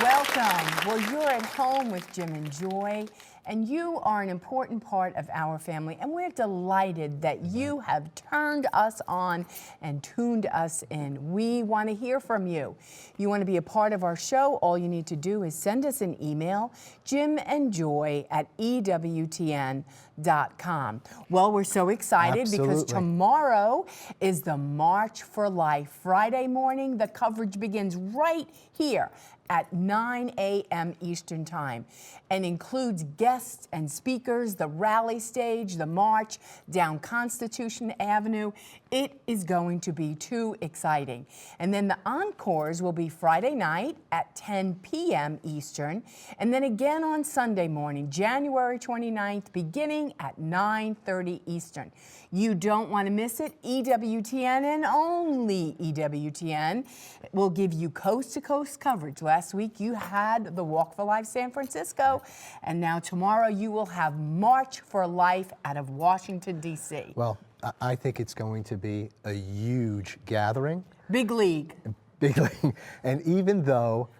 Welcome. Well, you're at home with Jim and Joy, and you are an important part of our family, and we're delighted that you have turned us on and tuned us in. We want to hear from you. You want to be a part of our show, all you need to do is send us an email, jimandjoy@ewtn.com. Well, we're so excited because tomorrow is the March for Life. Friday morning, the coverage begins right here at 9 a.m. Eastern Time and includes guests and speakers, the rally stage, the march down Constitution Avenue. It is going to be too exciting. And then the encores will be Friday night at 10 p.m. Eastern, and then again on Sunday morning, January 29th, beginning at 9:30 Eastern. You don't want to miss it. EWTN and only EWTN will give you coast-to-coast coverage. Last week you had the Walk for Life San Francisco, and now tomorrow you will have March for Life out of Washington, D.C. Well, I think it's going to be a huge gathering. Big league. Big league. And even though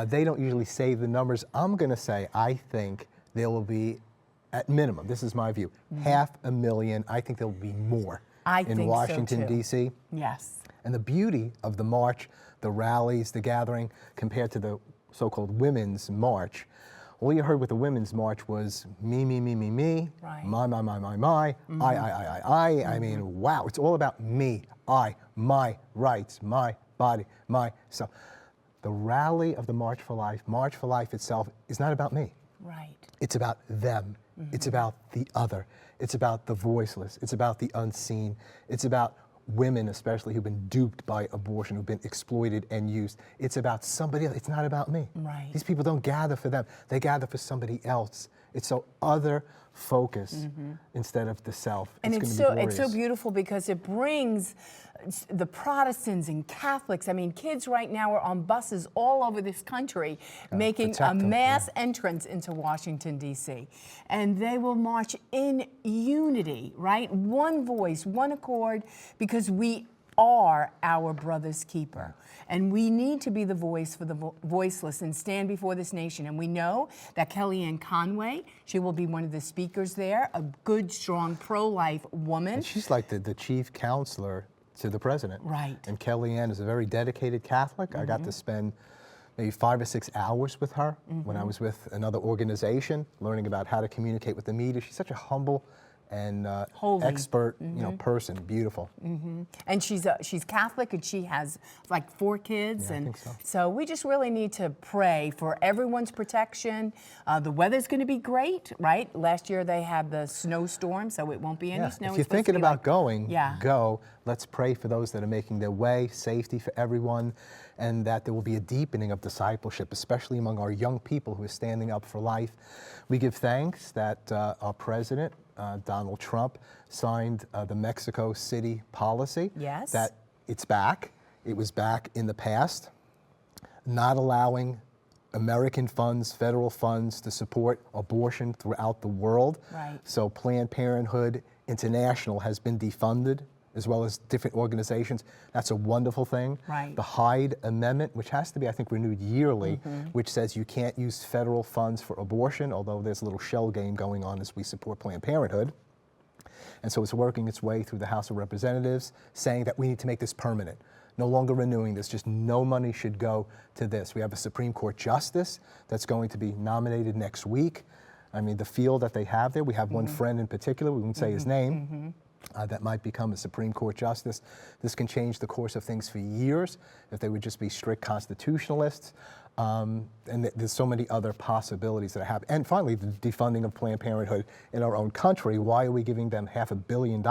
they don't usually say the numbers, I'm going to say I think there will be, at minimum, this is my view, 500,000. I think there will be more in Washington, D.C. Yes. And the beauty of the march, the rallies, the gathering, compared to the so-called Women's March, all you heard with the Women's March was me, right. my, I. I mean, wow, it's all about me, I, my rights, my body, my. So the rally of the March for Life itself is not about me. Right. It's about them. It's about the other. It's about the voiceless. It's about the unseen. It's about women, especially, who've been duped by abortion, who've been exploited and used. It's about somebody else. It's not about me. Right. These people don't gather for them. They gather for somebody else. It's so other focus instead of the self. And it's so beautiful because it brings the Protestants and Catholics. I mean, kids right now are on buses all over this country making a mass entrance into Washington, D.C. And they will march in unity, right? One voice, one accord, because we are our brother's keeper. And we need to be the voice for the voiceless and stand before this nation. And we know that Kellyanne Conway, she will be one of the speakers there, a good, strong, pro-life woman. And she's like the chief counselor to the president. Right. And Kellyanne is a very dedicated Catholic. I got to spend maybe 5 or 6 hours with her when I was with another organization, learning about how to communicate with the media. She's such a humble and expert, person, beautiful. And she's Catholic, and she has like 4 kids, I and think so. So we just really need to pray for everyone's protection. The weather's going to be great, right? Last year they had the snowstorm, so it won't be any snow. If you're thinking about going, go. Let's pray for those that are making their way, safety for everyone, and that there will be a deepening of discipleship, especially among our young people who are standing up for life. We give thanks that our president, Donald Trump, signed the Mexico City policy. Yes. That it's back. It was back in the past, not allowing American funds, federal funds, to support abortion throughout the world. Right. So Planned Parenthood International has been defunded, as well as different organizations. That's a wonderful thing. Right. The Hyde Amendment, which has to be, I think, renewed yearly, which says you can't use federal funds for abortion, although there's a little shell game going on as we support Planned Parenthood. And so it's working its way through the House of Representatives, saying that we need to make this permanent. No longer renewing this, just no money should go to this. We have a Supreme Court justice that's going to be nominated next week. I mean, the field that they have there, we have one friend in particular, we won't say his name, that might become a Supreme Court justice. This can change the course of things for years if they would just be strict constitutionalists. And there's so many other possibilities that have. And finally, the defunding of Planned Parenthood in our own country. Why are we giving them $500 million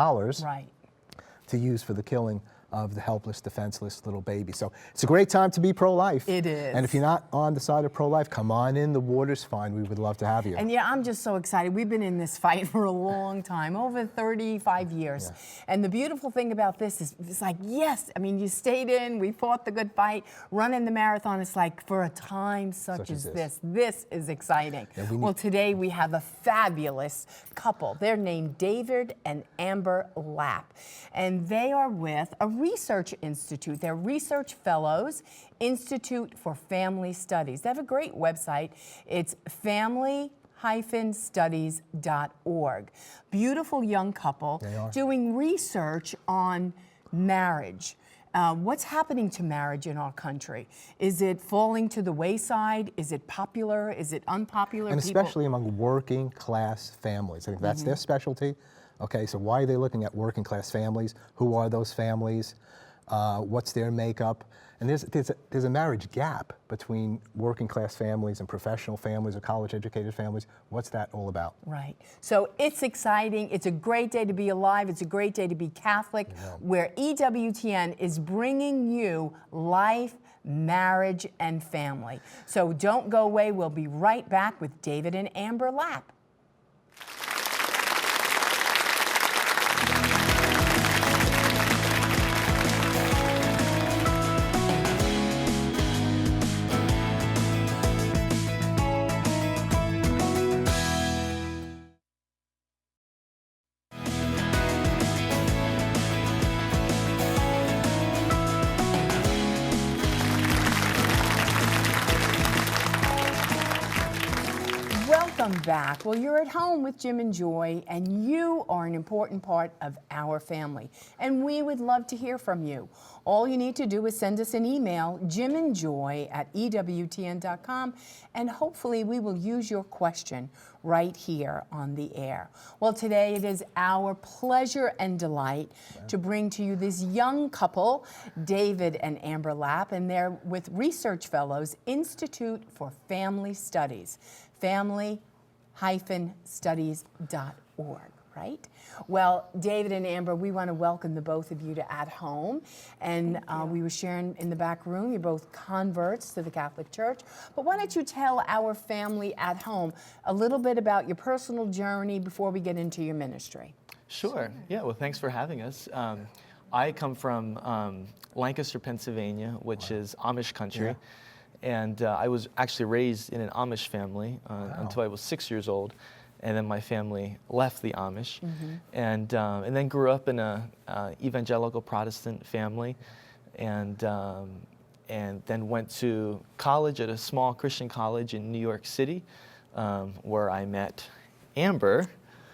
to use for the killing of the helpless, defenseless little baby? So it's a great time to be pro-life. It is. And if you're not on the side of pro-life, come on in. The water's fine. We would love to have you. And yeah, I'm just so excited. We've been in this fight for a long time, over 35 years. Yeah. And the beautiful thing about this is it's like, yes, I mean, you stayed in, we fought the good fight, running the marathon. It's like, for a time such as this is exciting. Yeah, well, today we have a fabulous couple. They're named David and Amber Lapp. And they are with a research institute. They're research fellows, Institute for Family Studies. They have a great website. It's family-studies.org. Beautiful young couple doing research on marriage. What's happening to marriage in our country? Is it falling to the wayside? Is it popular? Is it unpopular? And especially among working class families. I think that's their specialty. Okay, so why are they looking at working class families? Who are those families? What's their makeup? And there's a marriage gap between working class families and professional families or college educated families. What's that all about? Right. So it's exciting. It's a great day to be alive. It's a great day to be Catholic, where EWTN is bringing you life, marriage, and family. So don't go away. We'll be right back with David and Amber Lapp. Welcome back. Well, you're at home with Jim and Joy, and you are an important part of our family. And we would love to hear from you. All you need to do is send us an email, jimandjoy@ewtn.com, and hopefully we will use your question right here on the air. Well, today it is our pleasure and delight to bring to you this young couple, David and Amber Lapp, and they're with Research Fellows, Institute for Family Studies, family-studies.org, right? Well, David and Amber, we want to welcome the both of you to At Home. And we were sharing in the back room, you're both converts to the Catholic Church. But why don't you tell our family at home a little bit about your personal journey before we get into your ministry? Sure. Yeah, well, thanks for having us. I come from Lancaster, Pennsylvania, which is Amish country. Yeah. And I was actually raised in an Amish family until I was 6 years old. And then my family left the Amish, and then grew up in a evangelical Protestant family, and then went to college at a small Christian college in New York City, where I met Amber.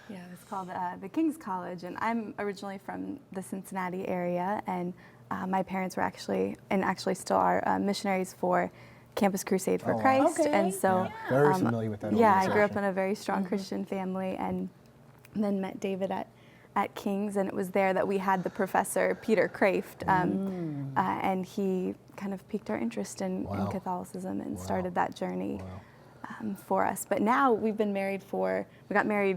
Yeah, it's called the King's College, and I'm originally from the Cincinnati area, and my parents were actually still are missionaries for Campus Crusade for Christ, and so very familiar with that. Yeah, I grew up in a very strong Christian family, and then met David at King's, and it was there that we had the professor Peter Kraft, and he kind of piqued our interest in Catholicism and started that journey for us. But now we got married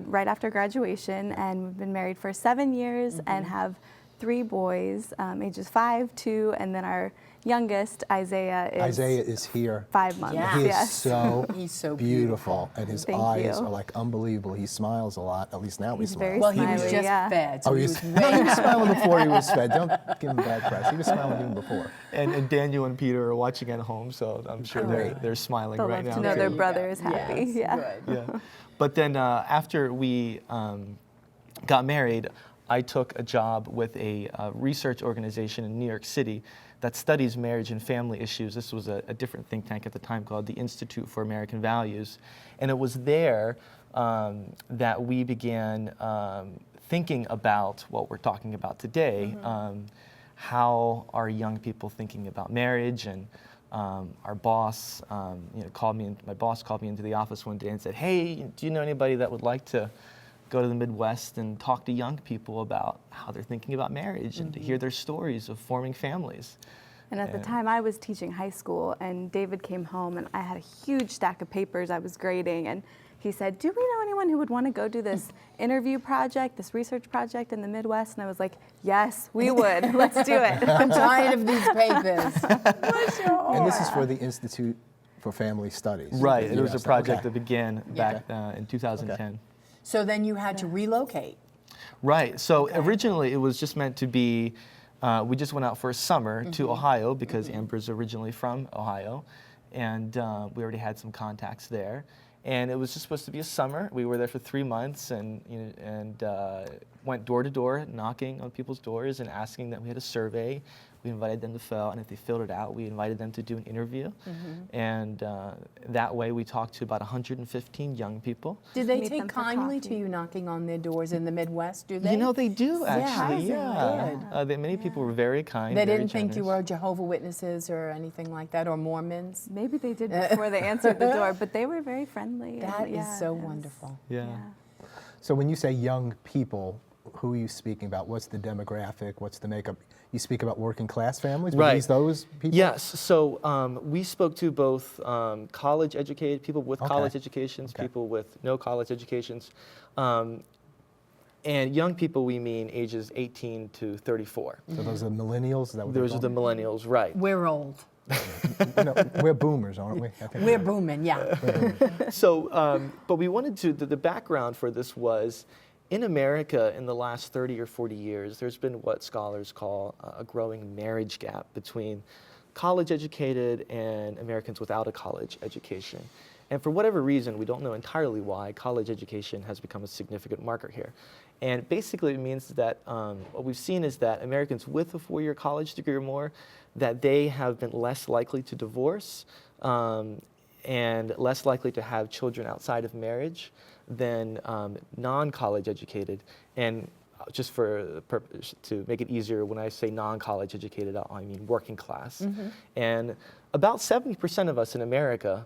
right after graduation, and we've been married for 7 years and have 3 boys, ages 5, 2, and then our youngest, Isaiah is here. 5 months. Yeah. He is so, He's so beautiful, and his Thank eyes you. are like unbelievable. He smiles a lot. At least now He's he very smiles. Well, he was smiley, just fed, so Oh, he he was was, way he was smiling before he was fed. Don't give him bad press. He was smiling even before. And Daniel and Peter are watching at home, so I'm sure they're smiling They'll right love now. to know their too. brother is happy. Yes, Yeah. good. Yeah. But then after we got married, I took a job with a research organization in New York City that studies marriage and family issues. This was a different think tank at the time called the Institute for American Values. And it was there that we began thinking about what we're talking about today. How are young people thinking about marriage? And our boss, my boss called me into the office one day and said, "Hey, do you know anybody that would like to go to the Midwest and talk to young people about how they're thinking about marriage and to hear their stories of forming families?" And at the time I was teaching high school, and David came home, and I had a huge stack of papers I was grading, and he said, "Do we know anyone who would want to go do this interview project, this research project in the Midwest?" And I was like, "Yes, we would. Let's do it." I'm tired of these papers. And this is for the Institute for Family Studies. Right. It was a Yes, project okay. that began back in 2010. Okay. So then you had to relocate. Right. So originally it was just meant to be, we just went out for a summer to Ohio because Amber's originally from Ohio, and we already had some contacts there. And it was just supposed to be a summer. We were there for 3 months and went door to door, knocking on people's doors and asking them. We had a survey. We invited them to fill out, and if they filled it out, we invited them to do an interview. And that way we talked to about 115 young people. Do they Meet take them for kindly coffee. to you knocking on their doors in the Midwest, do they? You know, they do actually, Yeah, yeah. Many people were very kind, They very didn't think you generous. were Jehovah's Witnesses or anything like that, or Mormons? Maybe they did before they answered the door, but they were very friendly. That and, is yeah, so it was- wonderful. Yeah. So when you say young people, who are you speaking about? What's the demographic? What's the makeup? You speak about working class families? Were Right. these those people? Yes. So we spoke to both college educated people with college educations, Okay. people with no college educations, and young people. We mean ages 18 to 34. So those are millennials? Is that what Those are the millennials, right? We're old. We're boomers, aren't we? I think We're booming, yeah. So, but we wanted to. The background for this was, in America, in the last 30 or 40 years, there's been what scholars call a growing marriage gap between college-educated and Americans without a college education. And for whatever reason, we don't know entirely why, college education has become a significant marker here. And basically it means that what we've seen is that Americans with a 4-year college degree or more, that they have been less likely to divorce and less likely to have children outside of marriage than non-college educated. And just for the purpose to make it easier, when I say non-college educated, I mean working class. And about 70% of us in America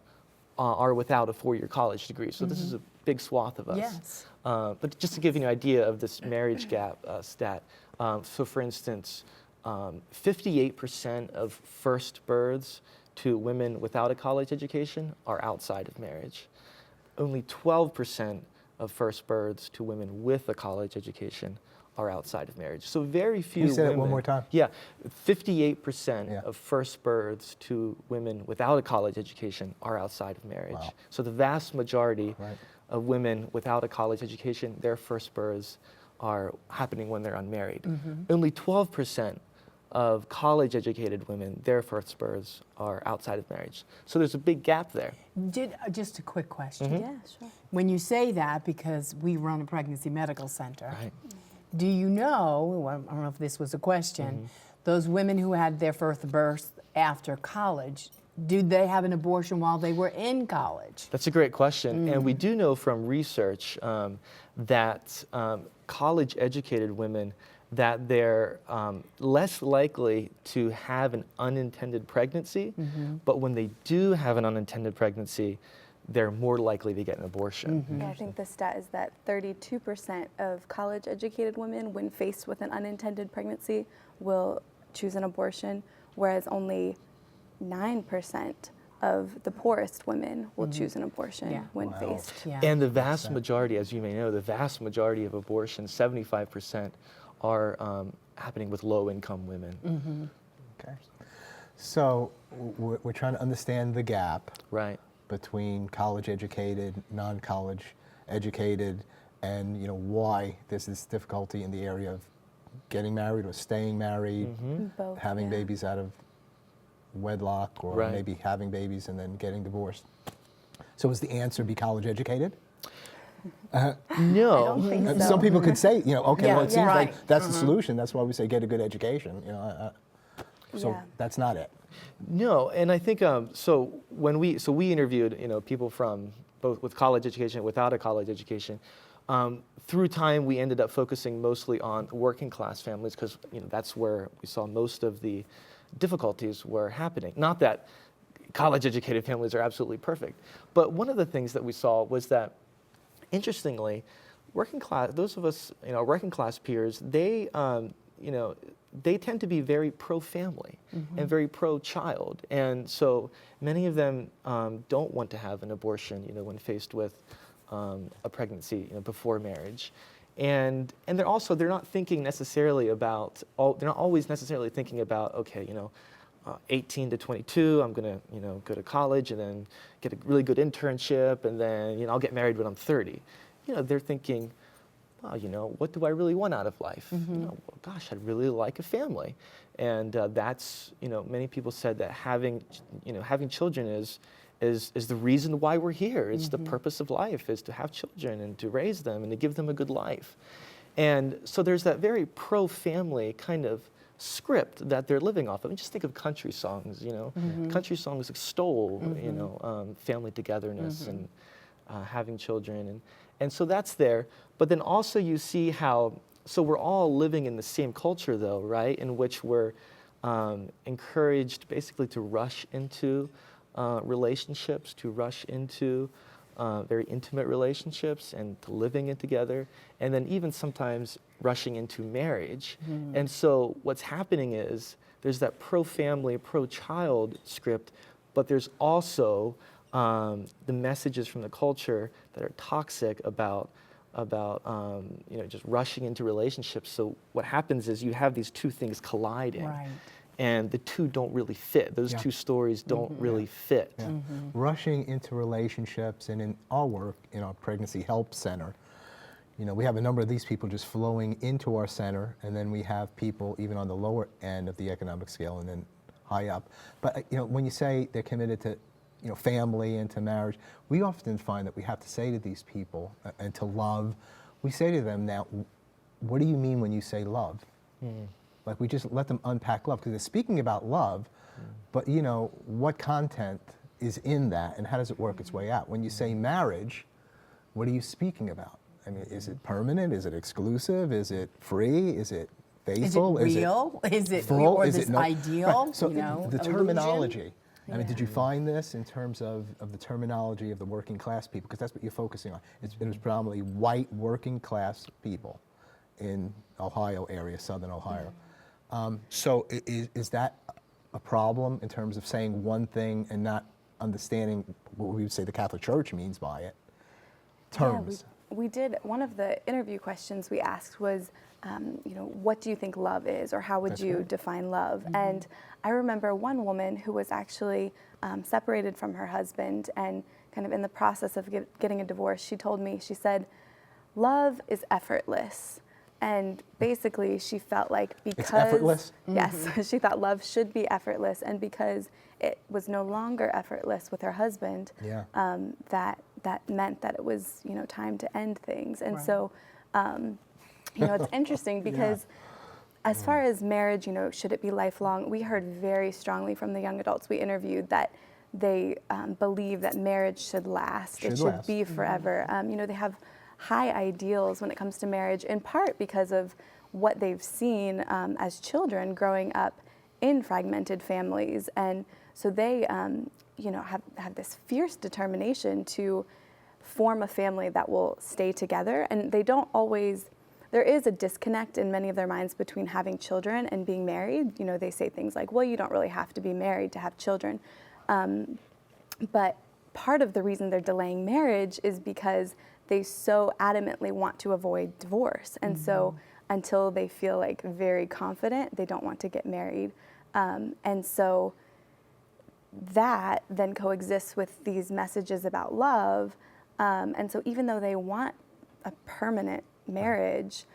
are without a 4-year college degree. So this is a big swath of us. Yes. But just to give you an idea of this marriage gap stat, so for instance, 58% of first births to women without a college education are outside of marriage. Only 12% of first births to women with a college education are outside of marriage. So very few Can you say that women. one more time? Yeah, 58% Yeah. of first births to women without a college education are outside of marriage. Wow. So the vast majority Right. of women without a college education, their first births are happening when they're unmarried. Only 12% of college-educated women, their first births are outside of marriage. So there's a big gap there. Just a quick question. Yeah, sure. When you say that, because we run a pregnancy medical center, Right. do you know, well, I don't know if this was a question, those women who had their first birth after college, did they have an abortion while they were in college? That's a great question. And we do know from research that college-educated women, that they're less likely to have an unintended pregnancy, but when they do have an unintended pregnancy, they're more likely to get an abortion. Yeah, I think the stat is that 32% of college-educated women, when faced with an unintended pregnancy, will choose an abortion, whereas only 9% of the poorest women will choose an abortion when Wow. faced. Yeah. And the vast majority, as you may know, the vast majority of abortions, 75%, are happening with low-income women. Okay. So we're trying to understand the gap Right. between college-educated, non-college educated, and why there's this difficulty in the area of getting married or staying married, Both, having yeah. babies out of wedlock, or Right. maybe having babies and then getting divorced. So is the answer be college-educated? I No. don't think so. Some people could say, okay, well, it seems right. like that's the solution. That's why we say get a good education. So Yeah. that's not it. No, and I think so. When we interviewed people from both with college education and without a college education. Through time, we ended up focusing mostly on working class families because that's where we saw most of the difficulties were happening. Not that college educated families are absolutely perfect, but one of the things that we saw was that, interestingly, working class, those of us working class peers, they they tend to be very pro-family and very pro-child. And so many of them don't want to have an abortion, when faced with a pregnancy, before marriage. And they're not thinking necessarily about, they're not always necessarily thinking about, okay, 18 to 22, I'm gonna, go to college and then get a really good internship and then, I'll get married when I'm 30. They're thinking, wow, what do I really want out of life? Well, gosh, I'd really like a family. And that's, many people said that having children is the reason why we're here. It's the purpose of life, is to have children and to raise them and to give them a good life. And so there's that very pro-family kind of script that they're living off of. And just think of country songs, Country songs extol, family togetherness and having children. And so that's there. But then also you see how, so we're all living in the same culture though, right? In which we're encouraged basically to rush into relationships, to rush into very intimate relationships and to living it together, and then even sometimes rushing into marriage. And so what's happening is there's that pro-family, pro-child script, but there's also the messages from the culture that are toxic about just rushing into relationships. So what happens is you have these two things colliding. Right. And the two don't really fit. Those two stories don't really fit. Yeah. Rushing into relationships, and in our work, in our pregnancy help center, we have a number of these people just flowing into our center, and then we have people even on the lower end of the economic scale and then high up. But when you say they're committed to family and to marriage, we often find that we have to say to these people, and to love, we say to them, now, what do you mean when you say love? Like, we just let them unpack love, because they're speaking about love, but what content is in that, and how does it work its way out? When you say marriage, what are you speaking about? I mean, is it permanent? Is it exclusive? Is it free? Is it faithful? Is it real? Is it full? or Is this it no? ideal? So the terminology. I mean, Yeah. did you find this in terms of the terminology of the working class people? Because that's what you're focusing on. It was predominantly white working class people in Ohio area, Southern Ohio. So is that a problem in terms of saying one thing and not understanding what we would say the Catholic Church means by it? Terms. Yeah, we did, one of the interview questions we asked was, what do you think love is, or how would That's you right. define love? And I remember one woman who was actually separated from her husband and kind of in the process of getting a divorce. She told me, she said, love is effortless. And basically she felt like because— It's effortless? Yes, she thought love should be effortless, and because it was no longer effortless with her husband, Yeah. that meant that it was, time to end things. And Right. so, it's interesting because as far as marriage, should it be lifelong? We heard very strongly from the young adults we interviewed that they believe that marriage should last. It should be forever. They have high ideals when it comes to marriage, in part because of what they've seen as children growing up in fragmented families. And so they, have this fierce determination to form a family that will stay together. And they don't always— there is a disconnect in many of their minds between having children and being married. They say things like, well, you don't really have to be married to have children. But part of the reason they're delaying marriage is because they so adamantly want to avoid divorce. And so until they feel like very confident, they don't want to get married. And so that then coexists with these messages about love. And so even though they want a permanent marriage,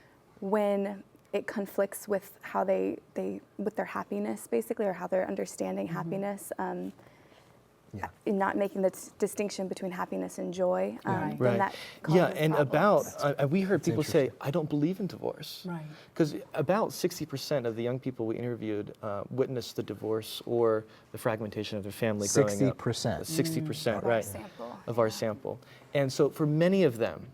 when it conflicts with how they with their happiness, basically, or how they're understanding happiness, in not making the distinction between happiness and joy, Right. then that causes and problems. we heard people say, I don't believe in divorce. Right. Because about 60% of the young people we interviewed witnessed the divorce or the fragmentation of their family growing up. 60%. 60%, Of our right. sample. Of our sample. And so for many of them,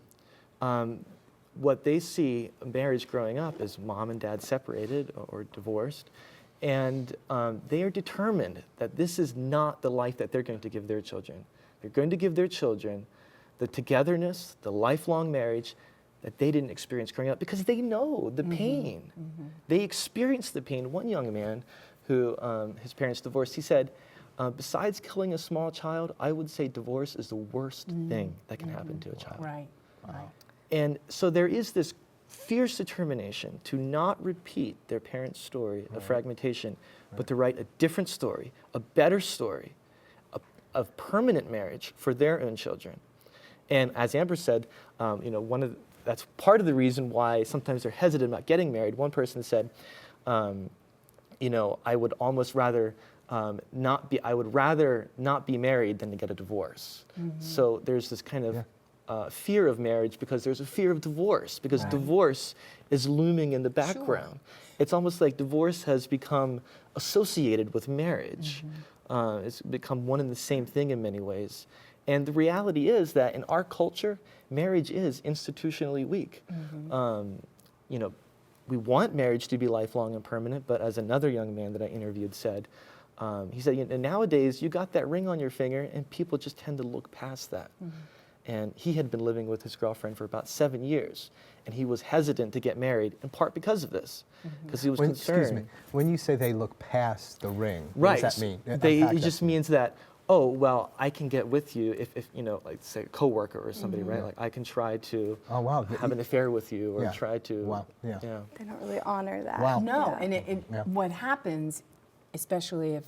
what they see marriage growing up is mom and dad separated or divorced, and they are determined that this is not the life that they're going to give their children. They're going to give their children the togetherness, the lifelong marriage that they didn't experience growing up, because they know the pain. They experienced the pain. One young man who his parents divorced, he said, besides killing a small child, I would say divorce is the worst thing that can happen to a child. Right. Right. And so there is this fierce determination to not repeat their parents' story of fragmentation, but to write a different story, a better story of permanent marriage for their own children. And as Amber said, one of that's part of the reason why sometimes they're hesitant about getting married. One person said, you know, I would almost rather I would rather not be married than to get a divorce. So there's this kind of fear of marriage because there's a fear of divorce, because divorce is looming in the background. It's almost like divorce has become associated with marriage. It's become one and the same thing in many ways. And the reality is that in our culture, marriage is institutionally weak. You know, we want marriage to be lifelong and permanent, but as another young man that I interviewed said, he said, you know, nowadays you got that ring on your finger and people just tend to look past that. And he had been living with his girlfriend for about 7 years, and he was hesitant to get married, in part because of this, because he was concerned. Excuse me, when you say they look past the ring, Right. what does that mean? It just means that, oh, well, I can get with you if you know, like say a coworker or somebody, right? Like I can try to have an affair with you or try to. They don't really honor that. No, and what happens, especially if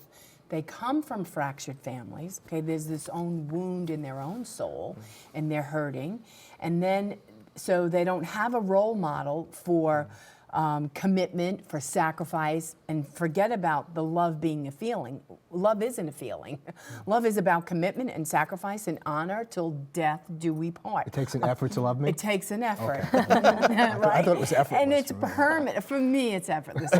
they come from fractured families, okay, there's this own wound in their own soul and they're hurting, and then so they don't have a role model for commitment, for sacrifice, and forget about the love being a feeling. Love isn't a feeling. Love is about commitment and sacrifice and honor till death do we part. It takes an effort to love me? It takes an effort. Okay. I thought it was effortless. And it's permanent. For me, it's effortless,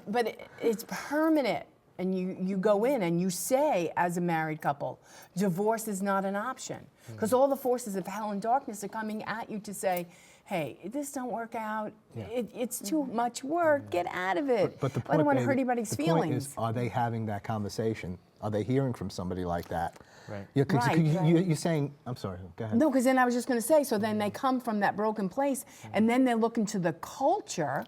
but it's permanent. And you go in and you say, as a married couple, divorce is not an option. Because all the forces of hell and darkness are coming at you to say, hey, this don't work out. It's too much work. Get out of it. But the point, I don't want to hurt anybody's the feelings. point is, are they having that conversation? Are they hearing from somebody like that? Right. You're saying, I'm sorry, go ahead. No, because then I was just going to say, so then they come from that broken place, and then they look into the culture,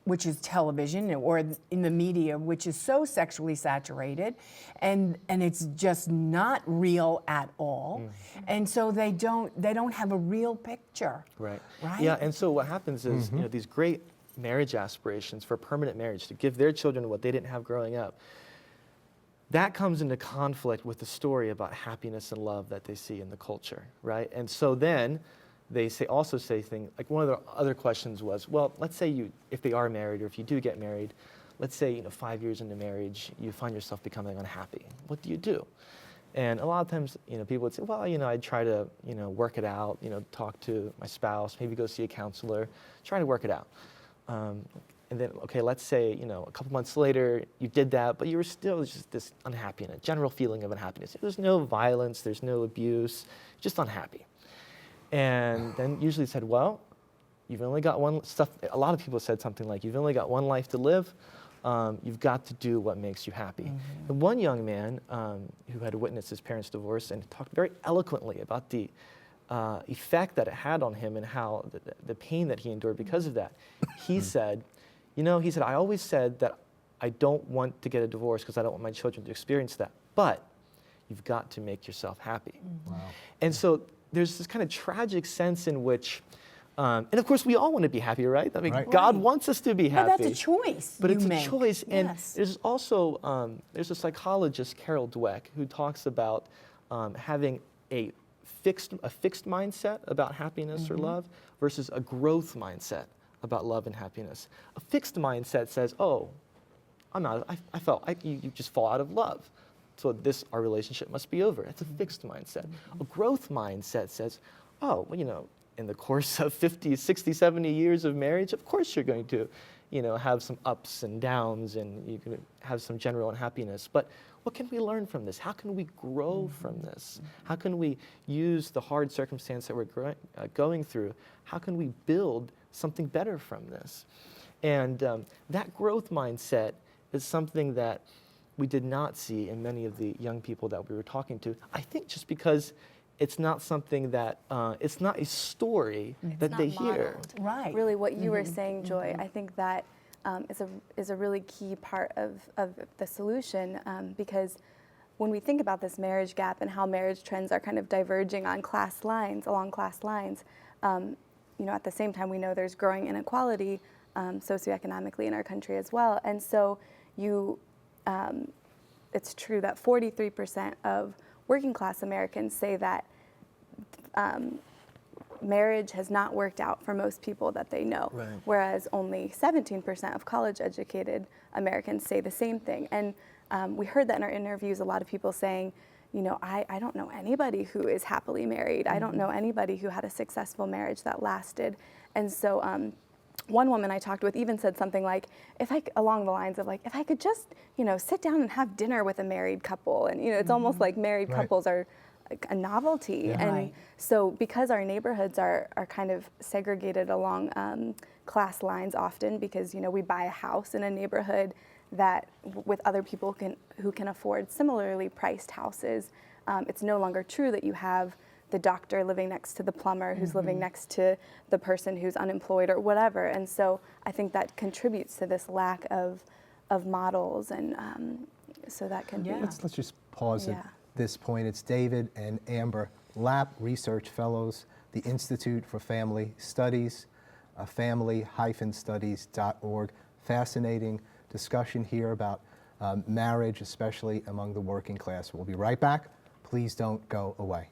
which is television or in the media, which is so sexually saturated, and it's just not real at all, and so they don't have a real picture. Right. Right. Yeah, and so what happens is, you know, these great marriage aspirations for permanent marriage to give their children what they didn't have growing up, that comes into conflict with the story about happiness and love that they see in the culture, right? And so then they also say things, like one of the other questions was, well, let's say if they are married or if you do get married, let's say, you know, 5 years into marriage, you find yourself becoming unhappy. What do you do? And a lot of times, you know, people would say, well, you know, I'd try to, you know, work it out, you know, talk to my spouse, maybe go see a counselor, try to work it out. And then, okay, let's say, you know, a couple months later, you did that, but you were still just this unhappiness, general feeling of unhappiness. There's no violence, there's no abuse, just unhappy. And then usually said, well, you've only got a lot of people said something like, you've only got one life to live, you've got to do what makes you happy. And one young man who had witnessed his parents' divorce and talked very eloquently about the effect that it had on him and how the pain that he endured because of that. He said, you know, I always said that I don't want to get a divorce because I don't want my children to experience that, but you've got to make yourself happy. Wow. And so there's this kind of tragic sense in which, and of course we all want to be happy, right? I mean, God wants us to be happy. But that's a choice. But it's make. a choice. And yes. there's also, there's a psychologist, Carol Dweck, who talks about having a fixed mindset about happiness or love versus a growth mindset about love and happiness. A fixed mindset says, oh, you just fall out of love. So our relationship must be over. That's a fixed mindset. A growth mindset says, oh, well, you know, in the course of 50, 60, 70 years of marriage, of course you're going to, you know, have some ups and downs and you can have some general unhappiness. But what can we learn from this? How can we grow from this? How can we use the hard circumstance that we're going through? How can we build something better from this? And that growth mindset is something that we did not see in many of the young people that we were talking to. I think just because it's not something that, it's not a story that they hear. Right. Really what you were saying, Joy, I think that is a really key part of the solution because when we think about this marriage gap and how marriage trends are kind of diverging along class lines, you know, at the same time we know there's growing inequality socioeconomically in our country as well. And so it's true that 43% of working class Americans say that marriage has not worked out for most people that they know, Right. whereas only 17% of college-educated Americans say the same thing. And we heard that in our interviews, a lot of people saying, you know, I don't know anybody who is happily married. I don't know anybody who had a successful marriage that lasted. And so one woman I talked with even said something like, along the lines of like, if I could just, you know, sit down and have dinner with a married couple. And, you know, it's almost like married couples are like a novelty. Yeah. And Right. so because our neighborhoods are kind of segregated along class lines often, because, you know, we buy a house in a neighborhood that with other people who can afford similarly priced houses, it's no longer true that you have the doctor living next to the plumber who's living next to the person who's unemployed or whatever. And so I think that contributes to this lack of models, and so that can be. Let's just pause Yeah. at this point. It's David and Amber Lapp, research fellows, the Institute for Family Studies, family-studies.org. Fascinating discussion here about marriage, especially among the working class. We'll be right back. Please don't go away.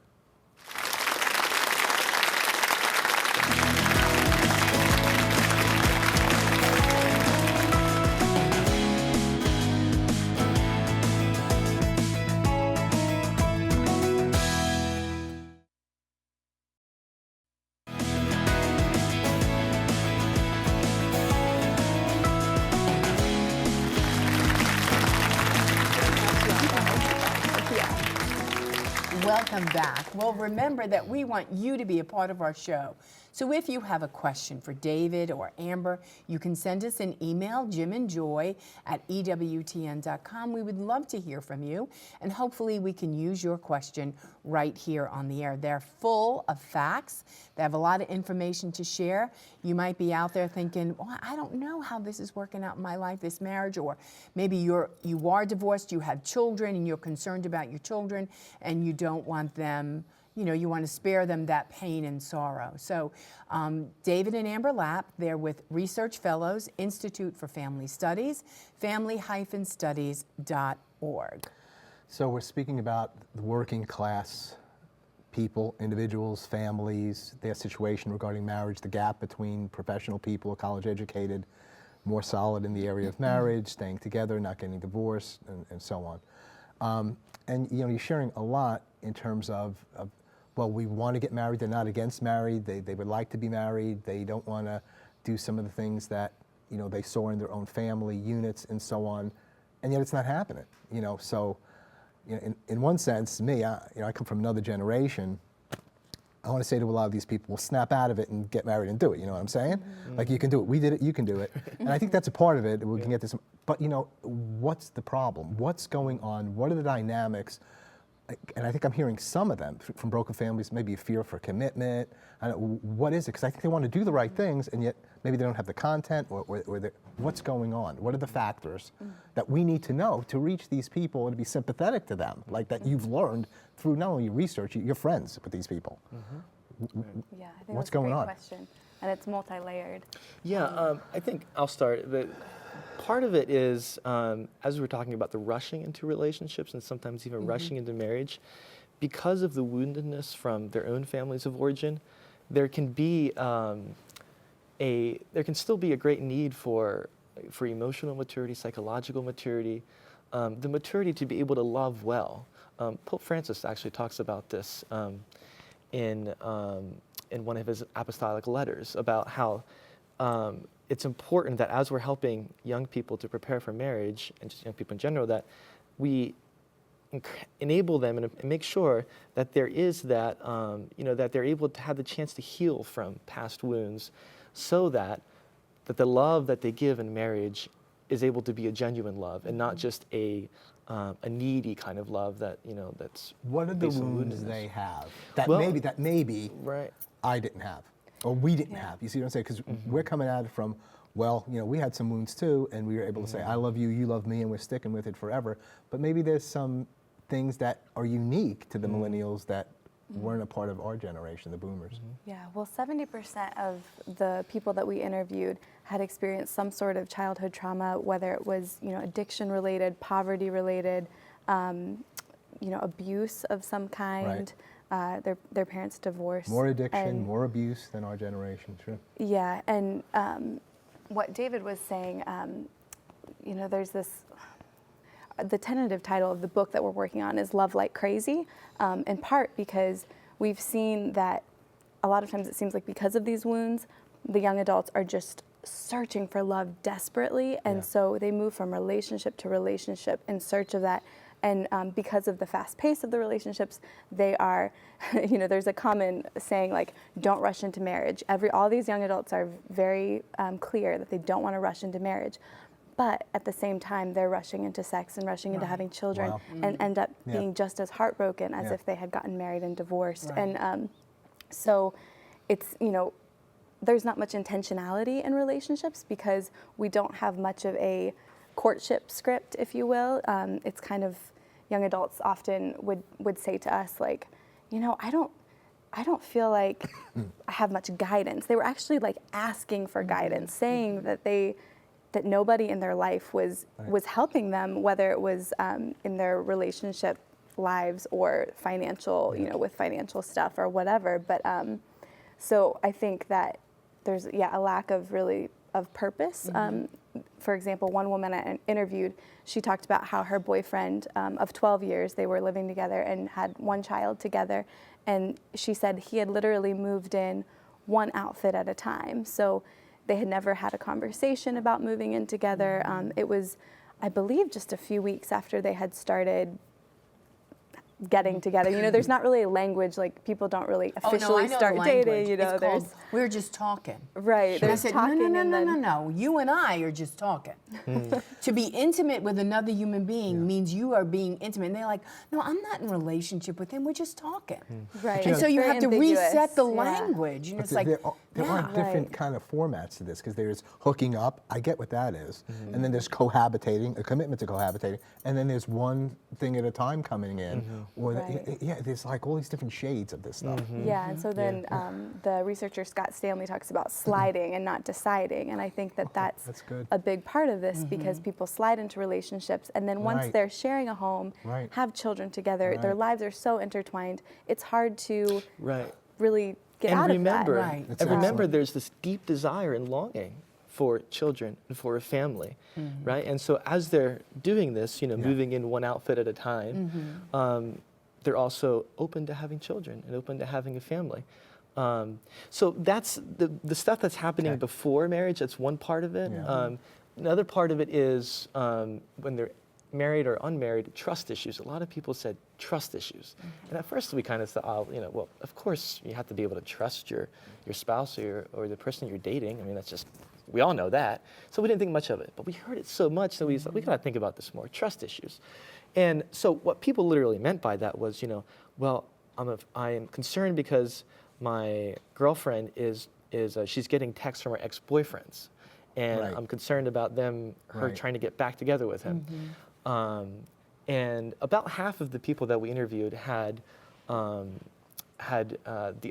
Welcome back. Well, remember that we want you to be a part of our show. So if you have a question for David or Amber, you can send us an email, jimandjoy@ewtn.com. We would love to hear from you, and hopefully we can use your question right here on the air. They're full of facts. They have a lot of information to share. You might be out there thinking, well, I don't know how this is working out in my life, this marriage, or maybe you are divorced, you have children, and you're concerned about your children, and you don't want them, you know, you want to spare them that pain and sorrow. So David and Amber Lapp, they're with Research Fellows, Institute for Family Studies, family-studies.org. So we're speaking about the working class people, individuals, families, their situation regarding marriage, the gap between professional people, college educated, more solid in the area of marriage, staying together, not getting divorced, and so on. And you know, you're sharing a lot in terms of well, we want to get married. They're not against married. They would like to be married. They don't want to do some of the things that, you know, they saw in their own family units and so on, and yet it's not happening. You know, so you know, in one sense, me, I come from another generation. I want to say to a lot of these people, well, snap out of it and get married and do it. You know what I'm saying? Like, you can do it. We did it. You can do it. And I think that's a part of it. We can get this. But, you know, what's the problem? What's going on? What are the dynamics? And I think I'm hearing some of them from broken families, maybe a fear for commitment. I don't know, what is it? Because I think they want to do the right things, and yet maybe they don't have the content, or what's going on? What are the factors that we need to know to reach these people and to be sympathetic to them, like that you've learned through not only your research, you're friends with these people. Yeah, I think What's that's a going great on? question, and it's multi-layered. Yeah, I think I'll start. Part of it is, as we were talking about the rushing into relationships and sometimes even rushing into marriage, because of the woundedness from their own families of origin, there can be there can still be a great need for emotional maturity, psychological maturity, the maturity to be able to love well. Pope Francis actually talks about this in one of his apostolic letters about how it's important that as we're helping young people to prepare for marriage, and just young people in general, that we enable them and make sure that there is that, that they're able to have the chance to heal from past wounds, so that the love that they give in marriage is able to be a genuine love and not just a needy kind of love that, that's. What are the based on wounds woundedness. they have that Well, maybe Right. I didn't have, or we didn't have? You see what I'm saying? Because we're coming at it from, well, we had some wounds too, and we were able to say, I love you, you love me, and we're sticking with it forever. But maybe there's some things that are unique to the millennials that weren't a part of our generation, the boomers. Yeah, well, 70% of the people that we interviewed had experienced some sort of childhood trauma, whether it was, addiction related, poverty related, abuse of some kind. Their parents divorced. More addiction, more abuse than our generation, sure. Yeah, and what David was saying, there's this, the tentative title of the book that we're working on is Love Like Crazy, in part because we've seen that a lot of times it seems like because of these wounds, the young adults are just searching for love desperately, and so they move from relationship to relationship in search of that. And because of the fast pace of the relationships, they are, there's a common saying like, don't rush into marriage. All these young adults are very clear that they don't want to rush into marriage. But at the same time, they're rushing into sex and rushing into having children and end up being just as heartbroken as if they had gotten married and divorced. And so it's, there's not much intentionality in relationships because we don't have much of a courtship script, if you will. It's kind of, young adults often would say to us like, I don't feel like I have much guidance. They were actually like asking for guidance, saying that nobody in their life was helping them, whether it was in their relationship lives or financial, with financial stuff or whatever. But so I think that there's a lack of purpose. For example, one woman I interviewed, she talked about how her boyfriend of 12 years, they were living together and had one child together. And she said he had literally moved in one outfit at a time. So they had never had a conversation about moving in together. It was, I believe, just a few weeks after they had started getting together. There's not really a language, like people don't really officially start dating. It's called, we're just talking. Right. And I said, no. You and I are just talking. To be intimate with another human being means you are being intimate. And they're like, no, I'm not in a relationship with him. We're just talking. Right. And so you have to reset the language. And But it's like, there are different kind of formats to this because there's hooking up. I get what that is. And then there's cohabitating, a commitment to cohabitating. And then there's one thing at a time coming in. Or there's like all these different shades of this stuff. Yeah, and so then the researcher Scott Stanley talks about sliding and not deciding, and I think that's good. a big part of this because people slide into relationships, and then once they're sharing a home, have children together, their lives are so intertwined, it's hard to really get out of that. And remember, there's this deep desire and longing for children and for a family, right? And so as they're doing this, moving in one outfit at a time, they're also open to having children and open to having a family. So that's the stuff that's happening before marriage. That's one part of it. Another part of it is when they're married or unmarried, trust issues. A lot of people said trust issues. And at first we kind of thought, well, of course you have to be able to trust your spouse or the person you're dating. I mean, that's just, we all know that. So we didn't think much of it. But we heard it so much that we thought, we got to think about this more, trust issues. And so what people literally meant by that was, well, I am concerned because my girlfriend she's getting texts from her ex-boyfriends. And I'm concerned about her trying to get back together with him. And about half of the people that we interviewed had the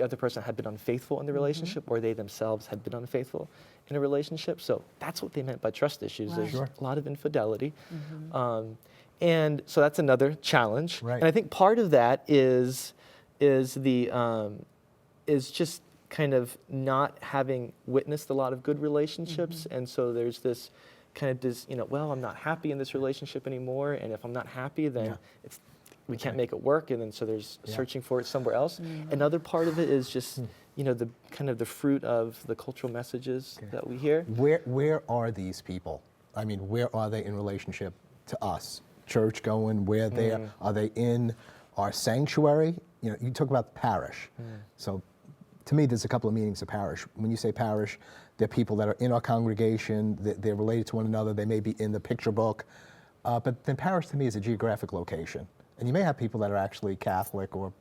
other person had been unfaithful in the relationship, or they themselves had been unfaithful in a relationship. So that's what they meant by trust issues. There's a lot of infidelity. And so that's another challenge. And I think part of that is just kind of not having witnessed a lot of good relationships. And so there's this kind of this, well, I'm not happy in this relationship anymore. And if I'm not happy, then we can't make it work. And then so there's searching for it somewhere else. Another part of it is just, the kind of the fruit of the cultural messages that we hear. Where are these people? I mean, where are they in relationship to us? Church going, where are they in our sanctuary? You talk about the parish. So to me, there's a couple of meanings of parish. When you say parish, they're people that are in our congregation, they're related to one another, they may be in the picture book. But then parish to me is a geographic location. And you may have people that are actually Catholic or,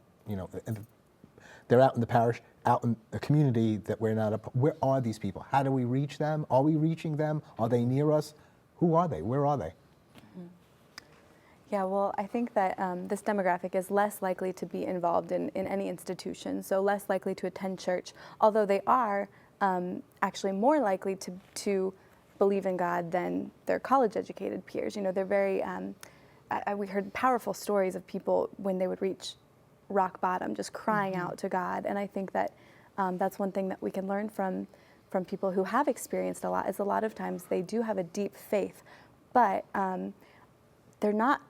they're out in the parish, out in a community that we're not, where are these people? How do we reach them? Are we reaching them? Are they near us? Who are they? Where are they? Yeah, well, I think that this demographic is less likely to be involved in any institution, so less likely to attend church, although they are actually more likely to believe in God than their college-educated peers. They're very we heard powerful stories of people when they would reach rock bottom, just crying out to God. And I think that that's one thing that we can learn from people who have experienced a lot, is a lot of times they do have a deep faith, but they're not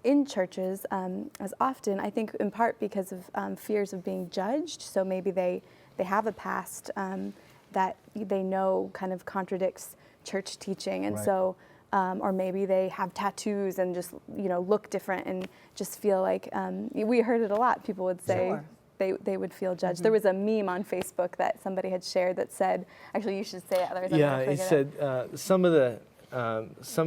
in churches as often, I think in part because of fears of being judged. So maybe they have a past that they know kind of contradicts church teaching. And so, or maybe they have tattoos and just, look different and just feel like, we heard it a lot. People would say, they would feel judged. There was a meme on Facebook that somebody had shared that said, actually you should say it, otherwise I'm gonna forget it said some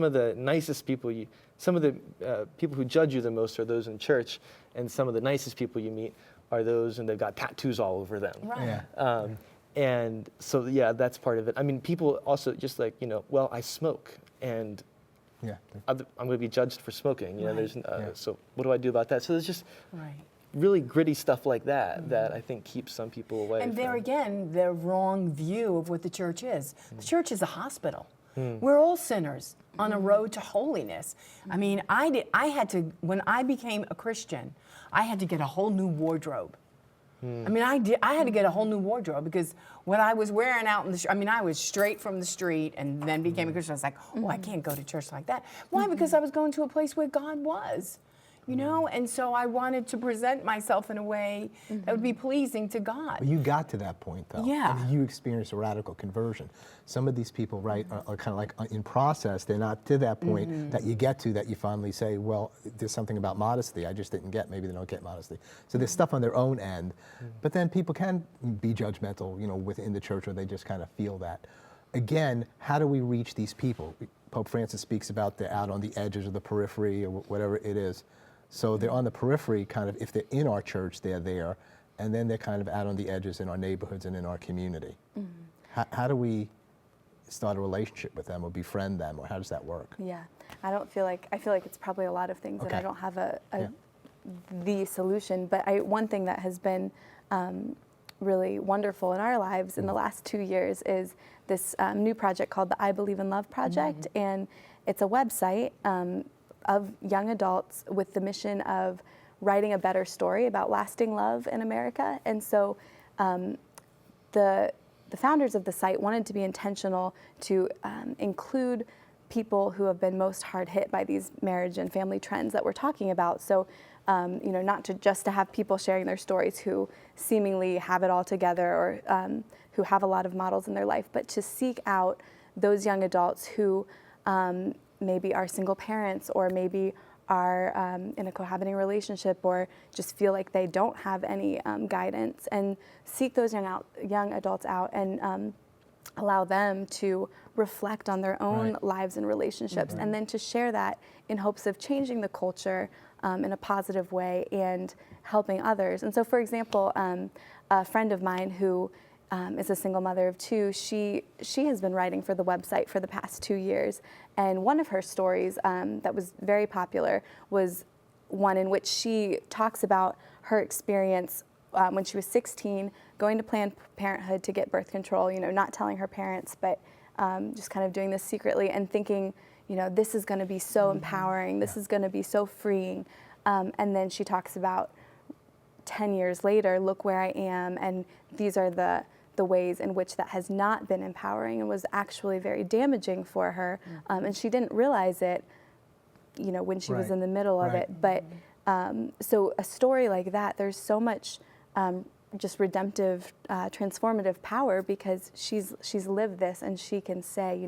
of the nicest people some of the people who judge you the most are those in church, and some of the nicest people you meet are those, and they've got tattoos all over them. Right. Yeah. And so that's part of it. I mean, people also just like, well, I smoke, and I'm going to be judged for smoking. There's so what do I do about that? So there's just really gritty stuff like that that I think keeps some people away. And there again, the wrong view of what the church is. The church is a hospital. We're all sinners on a road to holiness. I mean, I had to, when I became a Christian, I had to get a whole new wardrobe. I mean, I had to get a whole new wardrobe because what I was wearing out in the I mean, I was straight from the street and then became a Christian. I was like, oh, I can't go to church like that. Why? Because I was going to a place where God was. And so I wanted to present myself in a way that would be pleasing to God. Well, you got to that point, though. Yeah. And you experienced a radical conversion. Some of these people, right, are kind of like in process. They're not to that point that you get to, that you finally say, well, there's something about modesty I just didn't get. Maybe they don't get modesty. So there's stuff on their own end. But then people can be judgmental, within the church, or they just kind of feel that. Again, how do we reach these people? Pope Francis speaks about they're out on the edges of the periphery or whatever it is. So they're on the periphery, kind of, if they're in our church, they're there, and then they're kind of out on the edges in our neighborhoods and in our community. How do we start a relationship with them or befriend them, or how does that work? Yeah, I feel like it's probably a lot of things, and I don't have the solution, but one thing that has been really wonderful in our lives in the last 2 years is this new project called the I Believe in Love Project, and it's a website of young adults with the mission of writing a better story about lasting love in America. And so the founders of the site wanted to be intentional to include people who have been most hard hit by these marriage and family trends that we're talking about. So, not to have people sharing their stories who seemingly have it all together or who have a lot of models in their life, but to seek out those young adults who maybe are single parents, or maybe are in a cohabiting relationship, or just feel like they don't have any guidance, and seek those young adults out and allow them to reflect on their own lives and relationships, and then to share that in hopes of changing the culture in a positive way and helping others. And so, for example, a friend of mine who is a single mother of 2. She has been writing for the website for the past 2 years, and one of her stories that was very popular was one in which she talks about her experience when she was 16, going to Planned Parenthood to get birth control. Not telling her parents, but just kind of doing this secretly and thinking, this is going to be so empowering. This is going to be so freeing. And then she talks about 10 years later, look where I am, and these are the ways in which that has not been empowering and was actually very damaging for her. And she didn't realize it, when she was in the middle of it. But so a story like that, there's so much just redemptive, transformative power, because she's lived this, and she can say,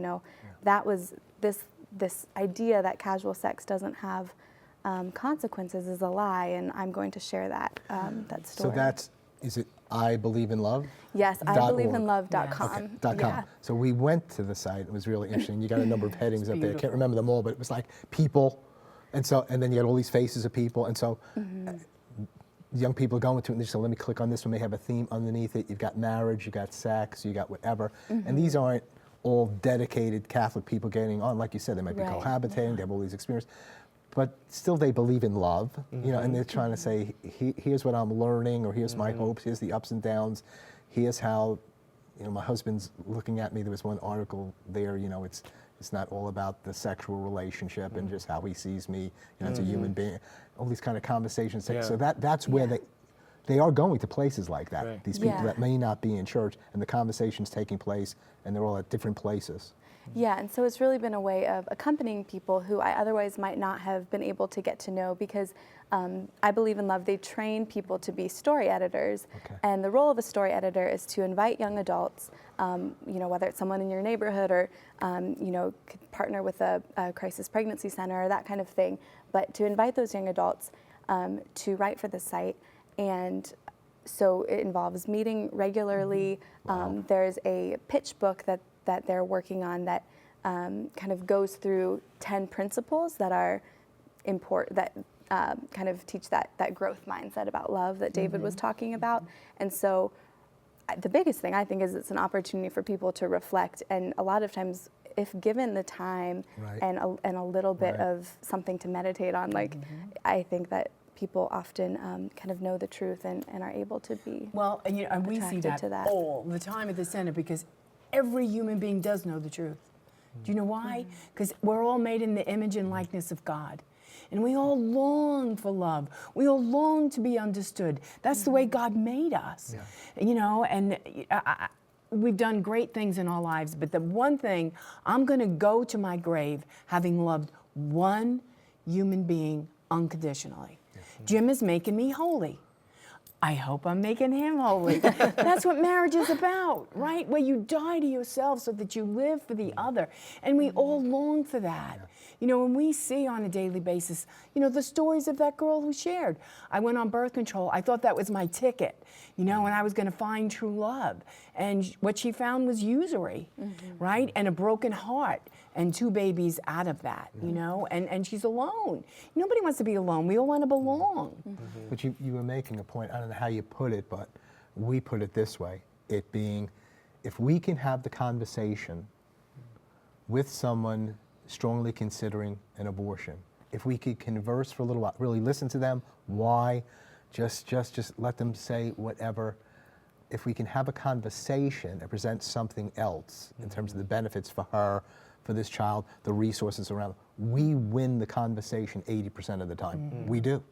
that was this idea that casual sex doesn't have consequences is a lie, and I'm going to share that story. So is it I Believe in Love? Yes, IBelieveInLove.com. Okay, .com. So we went to the site. It was really interesting. You got a number of headings up there. I can't remember them all, but it was like people, and then you had all these faces of people, and so young people going to it, and they just say, let me click on this one. They have a theme underneath it. You've got marriage, you got sex, you got whatever, and these aren't all dedicated Catholic people getting on. Like you said, they might be cohabitating. They have all these experiences. But still they believe in love, and they're trying to say, here's what I'm learning, or here's my hopes, here's the ups and downs, here's how, my husband's looking at me. There was one article there, It's not all about the sexual relationship and just how he sees me, as a human being. All these kind of conversations. Yeah. So that's where they are going to places like that. Right. These people that may not be in church, and the conversation's taking place, and they're all at different places. Yeah, and so it's really been a way of accompanying people who I otherwise might not have been able to get to know, because I Believe in Love, they train people to be story editors. Okay. And the role of a story editor is to invite young adults, whether it's someone in your neighborhood or, could partner with a crisis pregnancy center or that kind of thing, but to invite those young adults to write for the site. And so it involves meeting regularly. There's a pitch book that they're working on that kind of goes through 10 principles that are that kind of teach that growth mindset about love that David was talking about. And so the biggest thing I think is it's an opportunity for people to reflect, and a lot of times if given the time and a little bit of something to meditate on, like I think that people often kind of know the truth and are able to be and we see that all the time at the center, because every human being does know the truth. Do you know why? Because we're all made in the image and likeness of God. And we all long for love. We all long to be understood. That's the way God made us. And we've done great things in our lives, but the one thing, I'm going to go to my grave having loved one human being unconditionally. Jim is making me holy. I hope I'm making him holy. That's what marriage is about, right? Where you die to yourself so that you live for the other. And we all long for that. When we see on a daily basis, the stories of that girl who shared. I went on birth control. I thought that was my ticket, and I was going to find true love. And what she found was usury, right? And a broken heart. And 2 babies out of that, and she's alone. Nobody wants to be alone. We all want to belong. But you were making a point, I don't know how you put it, but we put it this way, it being, if we can have the conversation with someone strongly considering an abortion, if we could converse for a little while, really listen to them, why, just let them say whatever. If we can have a conversation and present something else in terms of the benefits for her, for this child, the resources around, we win the conversation 80% of the time. We do,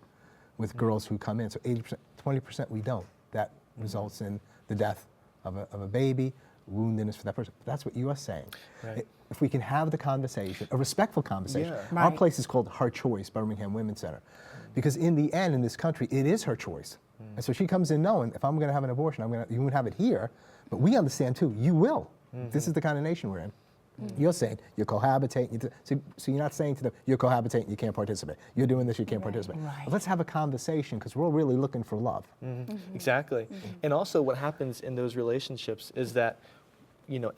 with girls who come in. So 80%, 20% we don't. That results in the death of a baby, woundedness for that person. But that's what you are saying. Right. If we can have the conversation, a respectful conversation. Yeah. Our place is called Her Choice, Birmingham Women's Center. Because in the end, in this country, it is her choice. And so she comes in knowing, if I'm gonna have an abortion, you won't have it here, but we understand too, you will. This is the kind of nation we're in. You're saying you're cohabitating, so you're not saying to them, you're cohabitating, you can't participate. You're doing this, you can't participate. Right. Let's have a conversation, because we're all really looking for love. Exactly. And also what happens in those relationships is that,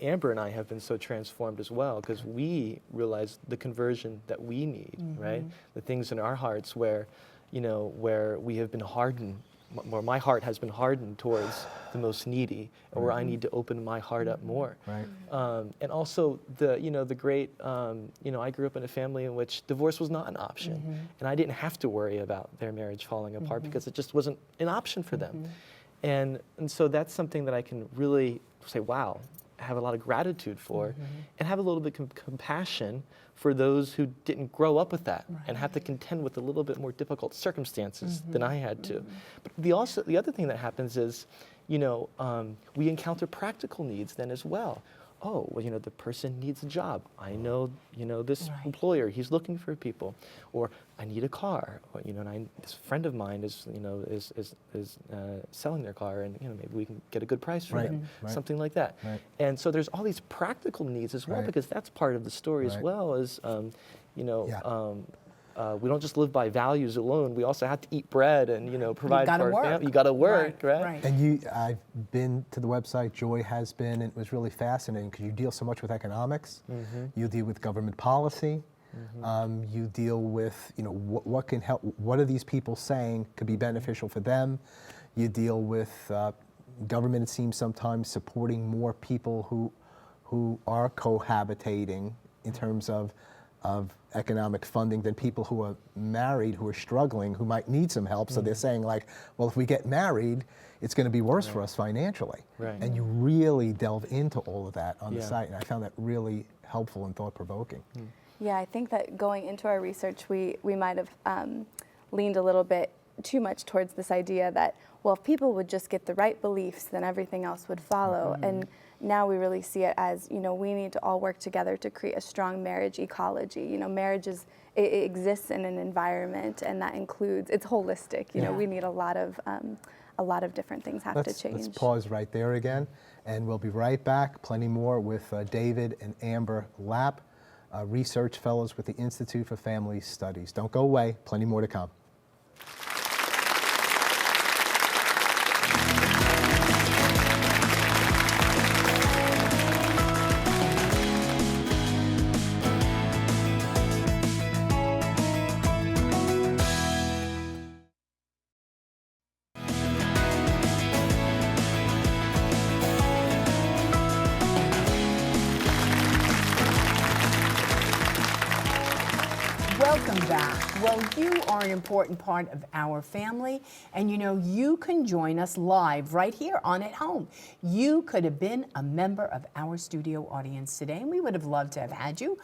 Amber and I have been so transformed as well, because we realize the conversion that we need, right? The things in our hearts where, where we have been hardened, where my heart has been hardened towards the most needy, or where I need to open my heart up more. Right. And also the great, I grew up in a family in which divorce was not an option, and I didn't have to worry about their marriage falling apart because it just wasn't an option for them. And so that's something that I can really say, wow, have a lot of gratitude for, and have a little bit of compassion for those who didn't grow up with that and have to contend with a little bit more difficult circumstances than I had to. But the other thing that happens is, we encounter practical needs then as well. Oh, well, the person needs a job. I know, this employer, he's looking for people. Or I need a car. Or, and this friend of mine is selling their car, and maybe we can get a good price for them. Something like that. Right. And so there's all these practical needs as well, because that's part of the story as well. Is we don't just live by values alone. We also have to eat bread and provide for our family. You got to work, right? And I've been to the website. Joy has been, and it was really fascinating because you deal so much with economics. You deal with government policy. You deal with what can help. What are these people saying could be beneficial for them? You deal with government. It seems sometimes supporting more people who are cohabitating in terms of economic funding than people who are married, who are struggling, who might need some help. So they're saying like, well, if we get married, it's going to be worse for us financially. And you really delve into all of that on the site, and I found that really helpful and thought-provoking. Yeah, I think that going into our research, we might have leaned a little bit too much towards this idea that, well, if people would just get the right beliefs, then everything else would follow. And now we really see it as, we need to all work together to create a strong marriage ecology. Marriage it exists in an environment, and that includes, it's holistic. We need a lot of different things have to change. Let's pause right there again, and we'll be right back. Plenty more with David and Amber Lapp, research fellows with the Institute for Family Studies. Don't go away. Plenty more to come. Welcome back. Well, you are an important part of our family, and you can join us live right here on At Home. You could have been a member of our studio audience today, and we would have loved to have had you.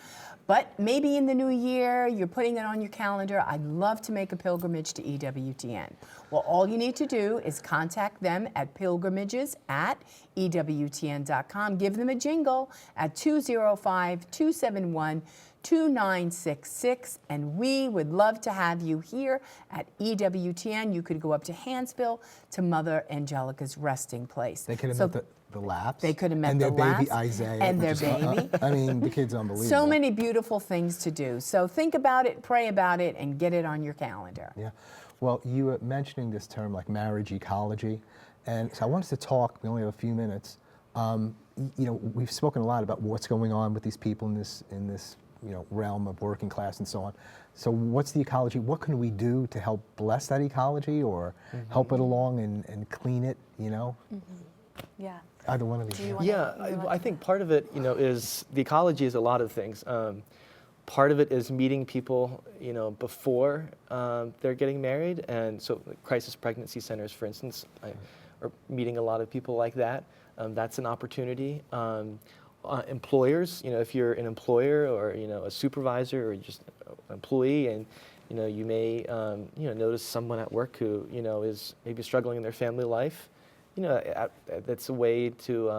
But maybe in the new year, you're putting it on your calendar. I'd love to make a pilgrimage to EWTN. Well, all you need to do is contact them at pilgrimages@ewtn.com. Give them a jingle at 205-271-2966, and we would love to have you here at EWTN. You could go up to Hansville to Mother Angelica's resting place. They could have met the Lapps. They could have met and the their Lapps baby Isaiah. and their baby. I mean, the kid's unbelievable. So many beautiful things to do. So think about it, pray about it, and get it on your calendar. Yeah. Well, you were mentioning this term like marriage ecology, and so I wanted to talk. We only have a few minutes. We've spoken a lot about what's going on with these people in this realm of working class and so on. So what's the ecology? What can we do to help bless that ecology or help it along and clean it, Yeah. Either one of you. I think part of it, is the ecology is a lot of things. Part of it is meeting people, before they're getting married, and so crisis pregnancy centers, for instance, are meeting a lot of people like that. That's an opportunity. Employers, if you're an employer or a supervisor or just an employee, and you may notice someone at work who is maybe struggling in their family life. That's a way to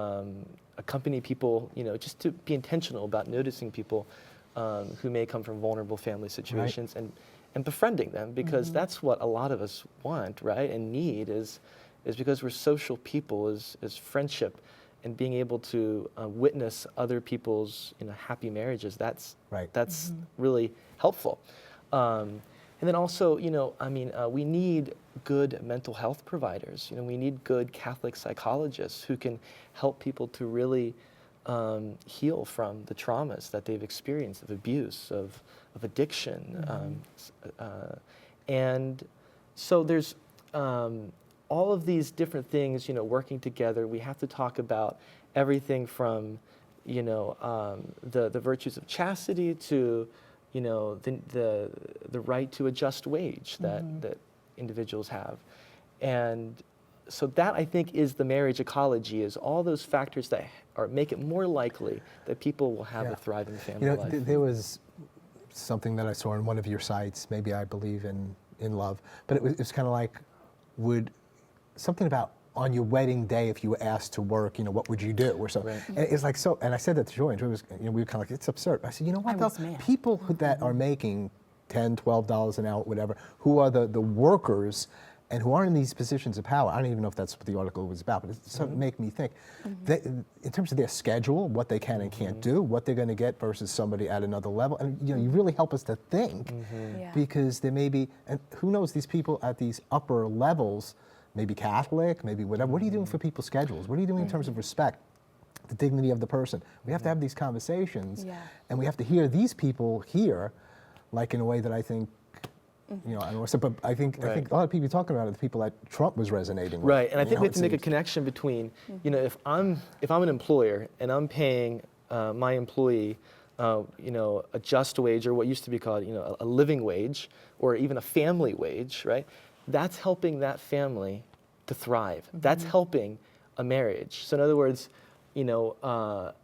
accompany people. Just to be intentional about noticing people who may come from vulnerable family situations, right. and befriending them, because that's what a lot of us want, right, and need is because we're social people, is friendship. And being able to witness other people's happy marriages, that's really helpful. And then also, we need good mental health providers. We need good Catholic psychologists who can help people to really heal from the traumas that they've experienced of abuse, of addiction. And so there's all of these different things, working together. We have to talk about everything from, the virtues of chastity to, the right to a just wage that individuals have. And so that, I think, is the marriage ecology, is all those factors that make it more likely that people will have a thriving family life. There was something that I saw on one of your sites, maybe I believe in love, but it was kind of like, something about on your wedding day, if you were asked to work, what would you do or something? Right. And it's like, so, and I said that to Joy, and Joy was, we were kind of like, it's absurd. I said, what, people that are making $10, $12 an hour, whatever, who are the workers and who are in these positions of power, I don't even know if that's what the article was about, but it's something make me think, that in terms of their schedule, what they can and can't do, what they're gonna get versus somebody at another level, and you really help us to think, because there may be, and who knows, these people at these upper levels, maybe Catholic, maybe whatever. What are you doing for people's schedules? What are you doing in terms of respect, the dignity of the person? We have to have these conversations, and we have to hear these people here, like in a way that I think, I don't know, but I think a lot of people talking about it, the people that Trump was resonating with. Right, and I think we have to make a connection between, if I'm an employer and I'm paying my employee, a just wage, or what used to be called, a living wage, or even a family wage, right? That's helping that family to thrive. That's helping a marriage. So in other words, you know,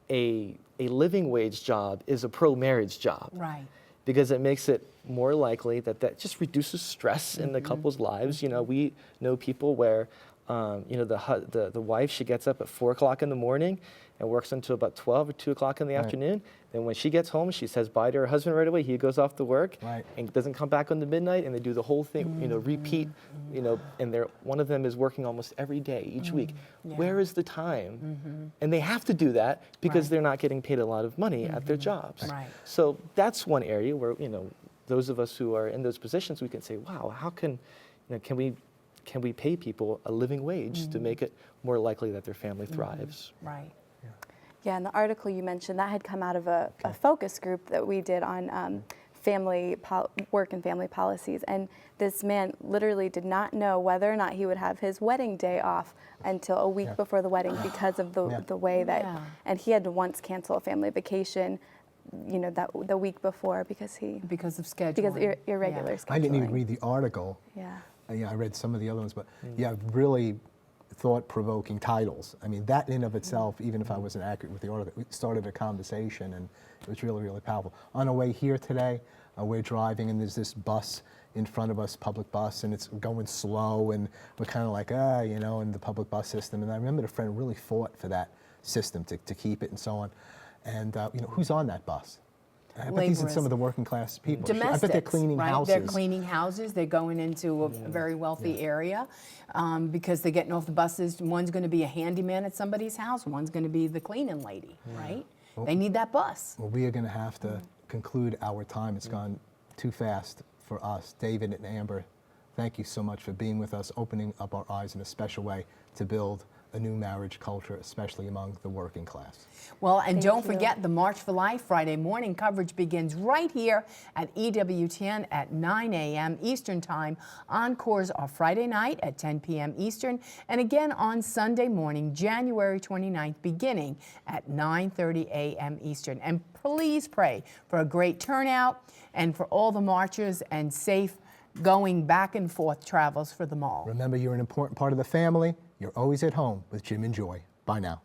a living wage job is a pro-marriage job. Right. Because it makes it more likely that just reduces stress in the couple's lives. You know, we know people where, you know, the wife, she gets up at 4 o'clock in the morning and works until about 12 or 2 o'clock in the afternoon. Then when she gets home, she says bye to her husband right away. He goes off to work and doesn't come back on the midnight, and they do the whole thing, you know, repeat, you know, and one of them is working almost every day, each week. Where is the time? And they have to do that because they're not getting paid a lot of money at their jobs. So that's one area where, you know, those of us who are in those positions, we can say, wow, how can, you know, can we pay people a living wage to make it more likely that their family thrives? Right. Yeah, and the article you mentioned, that had come out of a focus group that we did on work and family policies. And this man literally did not know whether or not he would have his wedding day off until a week before the wedding because of the way that, and he had to once cancel a family vacation, you know, the week before because of scheduling. Because irregular scheduling. I didn't even read the article. Yeah. I read some of the other ones, but really thought-provoking titles. I mean, that in and of itself, even if I wasn't accurate with the article, it started a conversation, and it was really, really powerful. On our way here today, we're driving, and there's this bus in front of us, public bus, and it's going slow, and we're kind of like, you know, in the public bus system. And I remember a friend really fought for that system to keep it and so on. And, you know, who's on that bus? I bet these are some of the working class people. Domestics, I bet they're cleaning houses. They're cleaning houses. They're going into a very wealthy area because they're getting off the buses. One's going to be a handyman at somebody's house. One's going to be the cleaning lady, right? Well, they need that bus. Well, we are going to have to conclude our time. It's gone too fast for us. David and Amber, thank you so much for being with us, opening up our eyes in a special way to build a new marriage culture, especially among the working class. Well, and don't forget the March for Life Friday morning coverage begins right here at EWTN at 9 a.m. Eastern Time. Encores are Friday night at 10 p.m. Eastern, and again on Sunday morning, January 29th, beginning at 9:30 a.m. Eastern. And please pray for a great turnout and for all the marchers and safe going back and forth travels for them all. Remember, you're an important part of the family. You're always at home with Jim and Joy. Bye now.